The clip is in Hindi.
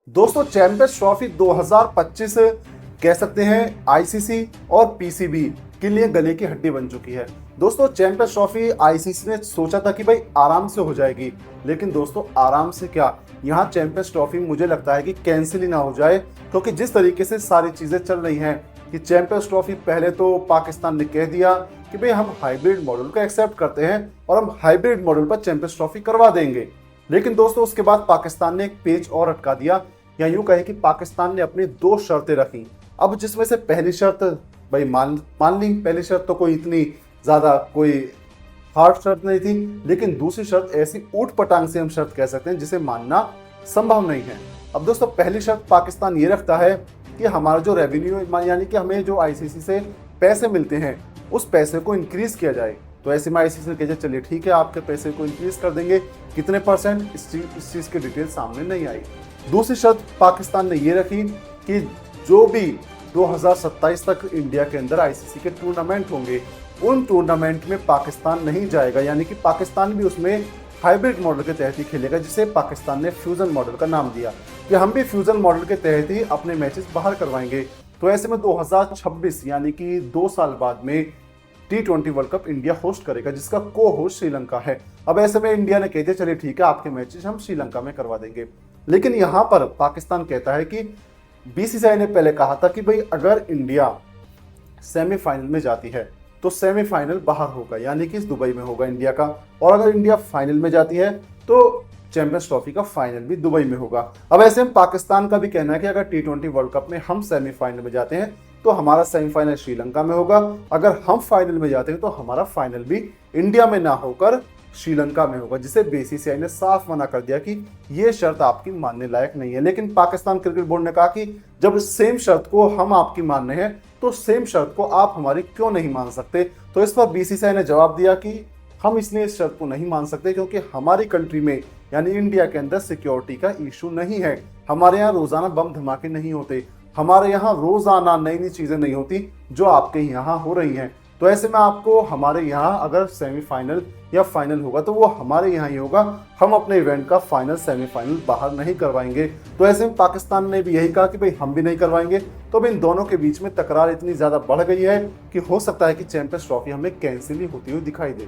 दोस्तों चैंपियंस ट्रॉफी 2025 कह सकते हैं आईसीसी और पीसीबी के लिए गले की हड्डी बन चुकी है। दोस्तों चैंपियंस ट्रॉफी आईसीसी ने सोचा था कि भाई आराम से हो जाएगी, लेकिन दोस्तों आराम से क्या, यहाँ चैंपियंस ट्रॉफी मुझे लगता है कि कैंसिल ही ना हो जाए, क्योंकि जिस तरीके से सारी चीजें चल रही हैं कि चैंपियंस ट्रॉफी पहले तो पाकिस्तान ने कह दिया कि भाई हम हाइब्रिड मॉडल को एक्सेप्ट करते हैं और हम हाइब्रिड मॉडल पर चैंपियंस ट्रॉफी करवा देंगे। लेकिन दोस्तों उसके बाद पाकिस्तान ने एक पेच और अटका दिया, या यूं कहे कि पाकिस्तान ने अपनी दो शर्तें रखी। अब जिसमें से पहली शर्त भाई मान ली, पहली शर्त तो कोई इतनी ज्यादा कोई हार्ड शर्त नहीं थी, लेकिन दूसरी शर्त ऐसी ऊट पटांग से हम शर्त कह सकते हैं जिसे मानना संभव नहीं है। अब दोस्तों पहली शर्त पाकिस्तान ये रखता है कि हमारा जो रेवेन्यू यानी कि हमें जो आईसीसी से पैसे मिलते हैं उस पैसे को इंक्रीज किया जाए। तो ऐसे में आईसीसी ने कहा चलिए ठीक है, आपके पैसे को इंक्रीज कर देंगे, कितने परसेंट इस चीज की डिटेल सामने नहीं आई। दूसरी शर्त पाकिस्तान ने ये रखी कि जो भी 2027 तक इंडिया के अंदर आईसीसी के टूर्नामेंट होंगे उन टूर्नामेंट में पाकिस्तान नहीं जाएगा, यानी कि पाकिस्तान भी उसमें हाइब्रिड मॉडल के तहत ही खेलेगा, जिसे पाकिस्तान ने फ्यूजन मॉडल का नाम दिया कि हम भी फ्यूजन मॉडल के तहत ही अपने मैचेस बाहर करवाएंगे। तो ऐसे में 2026 यानी कि 2 साल बाद में T20 world cup India host करेगा, जिसका को होस्ट श्रीलंका है। अब ऐसे में इंडिया ने कह दिया चलिए ठीक है, आपके मैचेस हम श्रीलंका में करवा देंगे। लेकिन यहाँ पर पाकिस्तान कहता है कि बीसीसीआई ने पहले कहा था कि भाई अगर इंडिया सेमीफाइनल में जाती है तो सेमीफाइनल बाहर होगा, यानी कि दुबई में होगा इंडिया का, और अगर इंडिया फाइनल में जाती है तो चैंपियंस ट्रॉफी का फाइनल भी दुबई में होगा। अब ऐसे में पाकिस्तान का भी कहना है कि अगर T20 वर्ल्ड कप में हम सेमीफाइनल में जाते हैं तो हमारा सेमीफाइनल श्रीलंका में होगा, अगर हम फाइनल में जाते हैं तो हमारा फाइनल भी इंडिया में ना होकर श्रीलंका में होगा, जिसे बीसीसीआई ने साफ मना कर दिया कि ये शर्त आपकी मानने लायक नहीं है। लेकिन पाकिस्तान क्रिकेट बोर्ड ने कहा कि जब सेम शर्त को हम आपकी मान रहे हैं तो सेम शर्त को आप हमारी क्यों नहीं मान सकते। तो इस पर बीसीसीआई ने जवाब दिया कि हम इसलिए इस शर्त को नहीं मान सकते क्योंकि हमारी कंट्री में यानी इंडिया के अंदर सिक्योरिटी का इशू नहीं है, हमारे यहाँ रोजाना बम धमाके नहीं होते, हमारे यहाँ रोजाना नई नई चीजें नहीं होती जो आपके यहाँ हो रही हैं। तो ऐसे में आपको हमारे यहाँ अगर सेमीफाइनल या फाइनल होगा तो वो हमारे यहाँ ही होगा, हम अपने इवेंट का फाइनल सेमीफाइनल बाहर नहीं करवाएंगे। तो ऐसे में पाकिस्तान ने भी यही कहा कि भाई हम भी नहीं करवाएंगे। तो अब इन दोनों के बीच में तकरार इतनी ज्यादा बढ़ गई है कि हो सकता है कि चैंपियंस ट्रॉफी हमें कैंसिल ही होती हुई दिखाई दे।